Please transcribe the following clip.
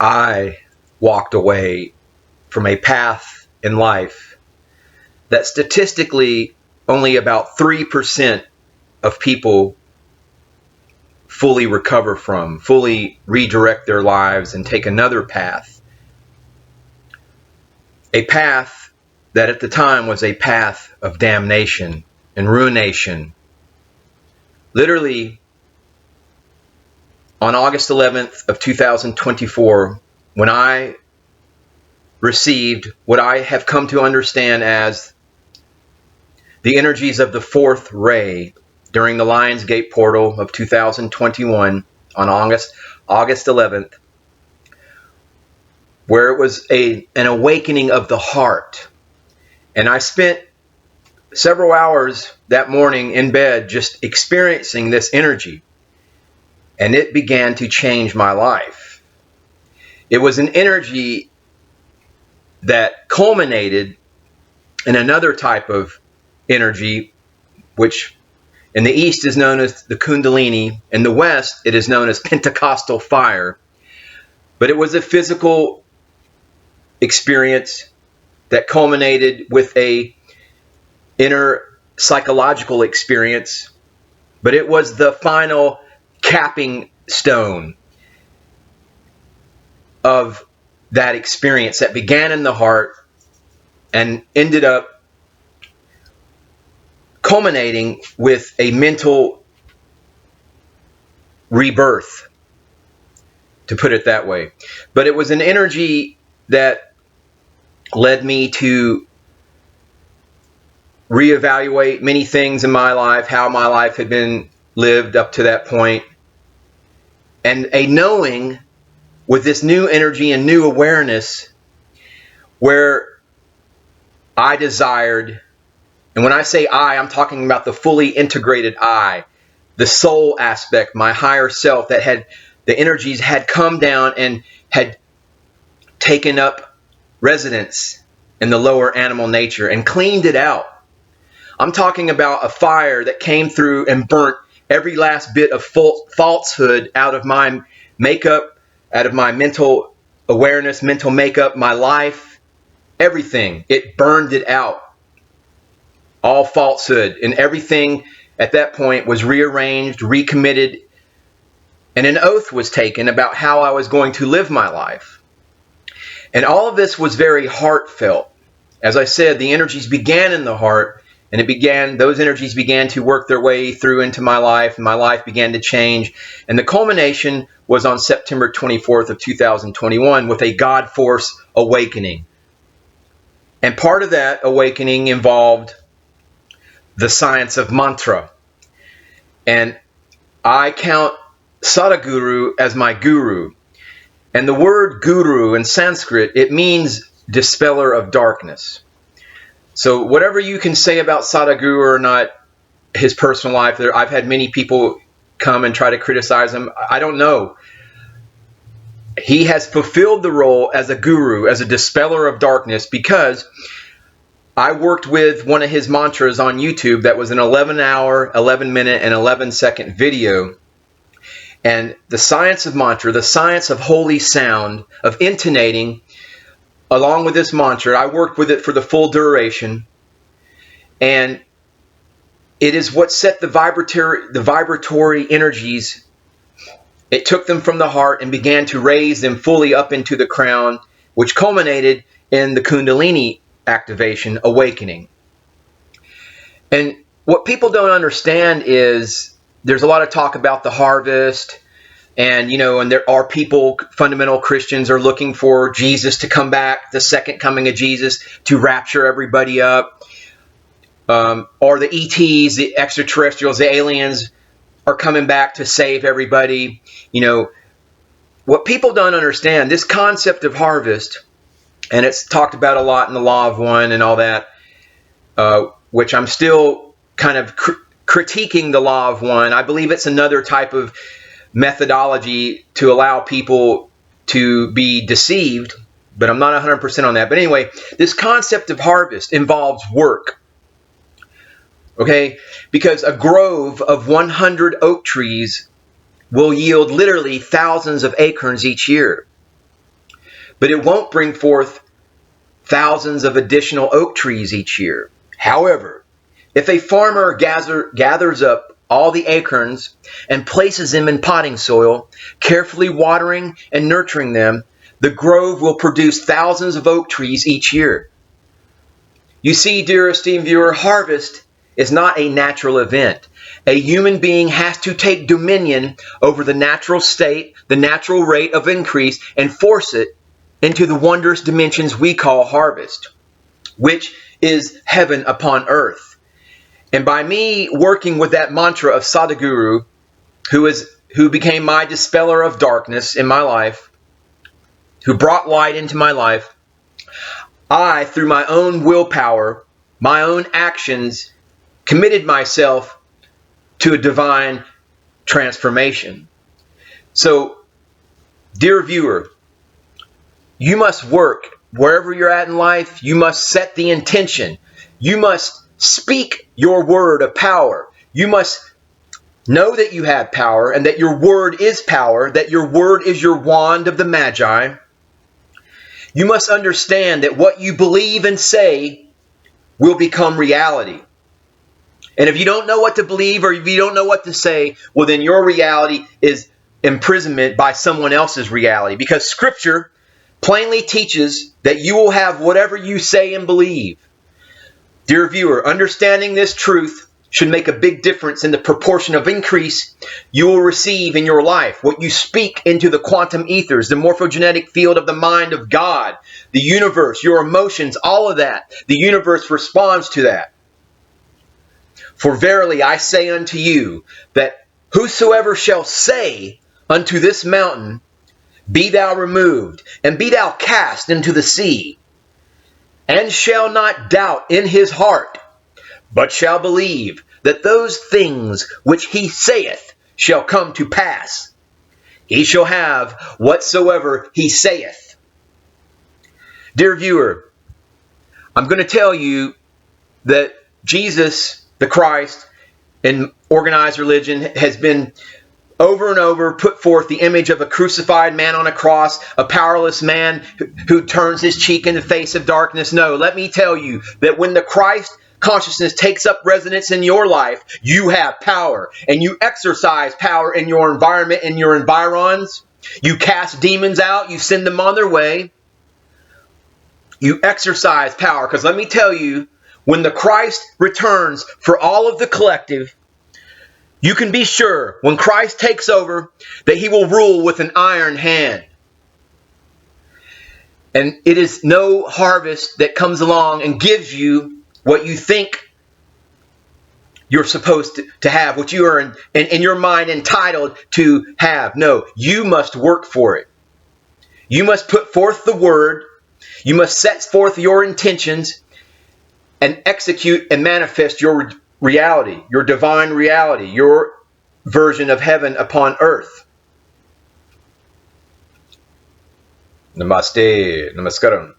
I walked away from a path in life that statistically only about 3% of people fully recover from, fully redirect their lives and take another path. A path that at the time was a path of damnation and ruination. Literally, on August 11th of 2024, when I received what I have come to understand as the energies of the fourth ray during the Lion's Gate portal of 2021 on August 11th, where it was an awakening of the heart. And I spent several hours that morning in bed just experiencing this energy. And it began to change my life. It was an energy that culminated in another type of energy, which in the East is known as the Kundalini. In the West, it is known as Pentecostal fire. But it was a physical experience that culminated with a inner psychological experience. But it was the final capping stone of that experience that began in the heart and ended up culminating with a mental rebirth, to put it that way. But it was an energy that led me to reevaluate many things in my life, how my life had been lived up to that point, and a knowing with this new energy and new awareness where I desired, and when I say I'm talking about the fully integrated I, the soul aspect, my higher self, that had the energies had come down and had taken up residence in the lower animal nature and cleaned it out. I'm talking about a fire that came through and burnt every last bit of falsehood out of my makeup, out of my mental awareness, mental makeup, my life, everything. It burned it out. All falsehood, and everything at that point was rearranged, recommitted, and an oath was taken about how I was going to live my life. And all of this was very heartfelt. As I said, the energies began in the heart, and those energies began to work their way through into my life, and my life began to change. And the culmination was on September 24th of 2021 with a God Force awakening. And part of that awakening involved the science of mantra. And I count Sadhguru as my guru. And the word guru in Sanskrit, it means dispeller of darkness. So whatever you can say about Sadhguru or not, his personal life, I've had many people come and try to criticize him. I don't know. He has fulfilled the role as a guru, as a dispeller of darkness, because I worked with one of his mantras on YouTube that was an 11-hour, 11-minute, and 11-second video. And the science of mantra, the science of holy sound, of intonating, along with this mantra, I worked with it for the full duration. And it is what set the vibratory energies. It took them from the heart and began to raise them fully up into the crown, which culminated in the Kundalini activation, awakening. And what people don't understand is there's a lot of talk about the harvest, and and there are people, fundamental Christians, are looking for Jesus to come back, the second coming of Jesus, to rapture everybody up, or the ETs, the extraterrestrials, the aliens are coming back to save everybody. What people don't understand, this concept of harvest, and it's talked about a lot in the Law of One and all that, which I'm still kind of critiquing the Law of One. I believe it's another type of methodology to allow people to be deceived, but I'm not 100% on that. But anyway, this concept of harvest involves work. Okay? Because a grove of 100 oak trees will yield literally thousands of acorns each year. but it won't bring forth thousands of additional oak trees each year. However, if a farmer gathers up all the acorns and places them in potting soil, carefully watering and nurturing them, the grove will produce thousands of oak trees each year. You see, dear esteemed viewer, harvest is not a natural event. A human being has to take dominion over the natural state, the natural rate of increase, and force it into the wondrous dimensions we call harvest, which is heaven upon earth. And by me working with that mantra of Sadhguru, who became my dispeller of darkness in my life, who brought light into my life, I, through my own willpower, my own actions, committed myself to a divine transformation. So, dear viewer, you must work wherever you're at in life. You must set the intention. You must speak your word of power. You must know that you have power and that your word is power, that your word is your wand of the Magi. You must understand that what you believe and say will become reality. And if you don't know what to believe or if you don't know what to say, well, then your reality is imprisonment by someone else's reality. Because Scripture plainly teaches that you will have whatever you say and believe. Dear viewer, understanding this truth should make a big difference in the proportion of increase you will receive in your life. What you speak into the quantum ethers, the morphogenetic field of the mind of God, the universe, your emotions, all of that. The universe responds to that. For verily I say unto you, that whosoever shall say unto this mountain, be thou removed, and be thou cast into the sea, and shall not doubt in his heart, but shall believe that those things which he saith shall come to pass, he shall have whatsoever he saith. Dear viewer, I'm going to tell you that Jesus, the Christ, in organized religion has been over and over put forth the image of a crucified man on a cross, a powerless man who turns his cheek in the face of darkness. No, let me tell you that when the Christ consciousness takes up residence in your life, you have power, and you exercise power in your environment, in your environs. You cast demons out, you send them on their way. You exercise power, because let me tell you, when the Christ returns for all of the collective, you can be sure when Christ takes over that he will rule with an iron hand. And it is no harvest that comes along and gives you what you think you're supposed to have, what you are in your mind entitled to have. No, you must work for it. You must put forth the word. You must set forth your intentions and execute and manifest your reality, your divine reality, your version of heaven upon earth. Namaste, namaskaram.